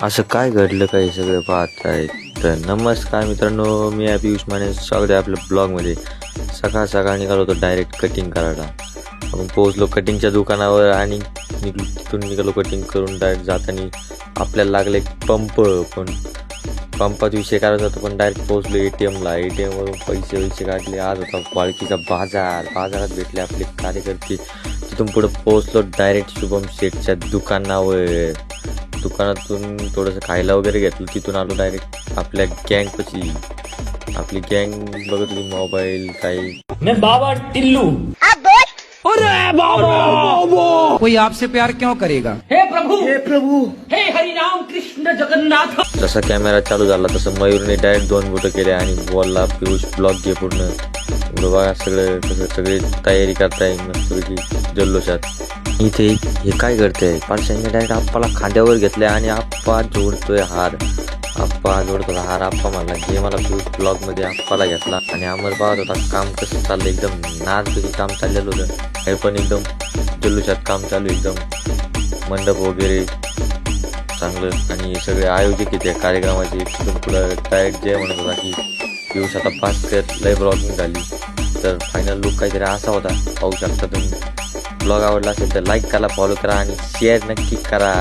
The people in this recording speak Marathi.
असं काय घडलं काही सगळं पाहत आहेत. तर नमस्कार मित्रांनो, मी आहे पियुष माने. स्वागत आहे आपल्या ब्लॉगमध्ये. सकाळ निघालो होतो डायरेक्ट कटिंग करायला. आपण पोहोचलो कटिंगच्या दुकानावर आणि तिथून निघालो कटिंग करून. डायरेक्ट जाताना आपल्याला लागले पंप, पण पंपात विषय करायचा होता. पण डायरेक्ट पोहोचलो ATMला. ATMवरून पैसे काढले. आज होता पालखीचा बाजारात भेटले आपले कार्यकर्ते. तिथून पुढे पोहोचलो डायरेक्ट शुभम शेठच्या दुकानातून थोडंसं खायला वगैरे घेतलं. तिथून आलो डायरेक्ट आपल्या गँगपाशी. आपली गँग बघत होती, मोबाईल काही. मैं बाबा टिल्लू। अरे बाबा कोई आपसे प्यार क्यों करेगा? हे प्रभु हे हरि राम कृष्ण जगन्नाथ। जसा कॅमेरा चालू झाला तसं मयूरने डायरेक्ट 2 बोटं केले आणि बोलला, पियुष ब्लॉग घे पूर्ण. बघा सगळे तयारी करताय मस्तपैकी जल्लोषात. इथे हे काय करते, पालशांनी डायरेक्ट आप्पाला खांद्यावर घेतले आणि आप्पा जोडतोय हार. आप्पा म्हणला घे मला. पियुष ब्लॉग मध्ये आप्पाला घेतला आणि अमर पाहत होता काम कसं चाललं. एकदम नाचपैकी काम चाललेलं होतं. हे पण एकदम जल्लोषात काम चालू, एकदम मंडप वगैरे चांगलं. आणि सगळे आयोजक येते कार्यक्रमाचे. तिथून पुढं डायरेक्ट जे म्हणत होता की पियुष आता पास कर, लय ब्लॉगिंग झाली. तर फायनल लुक काहीतरी असा होता, पाहू शकता तुम्ही. ब्लॉग आवडला असेल तर लाईक करा, फॉलो करा आणि शेअर नक्की करा.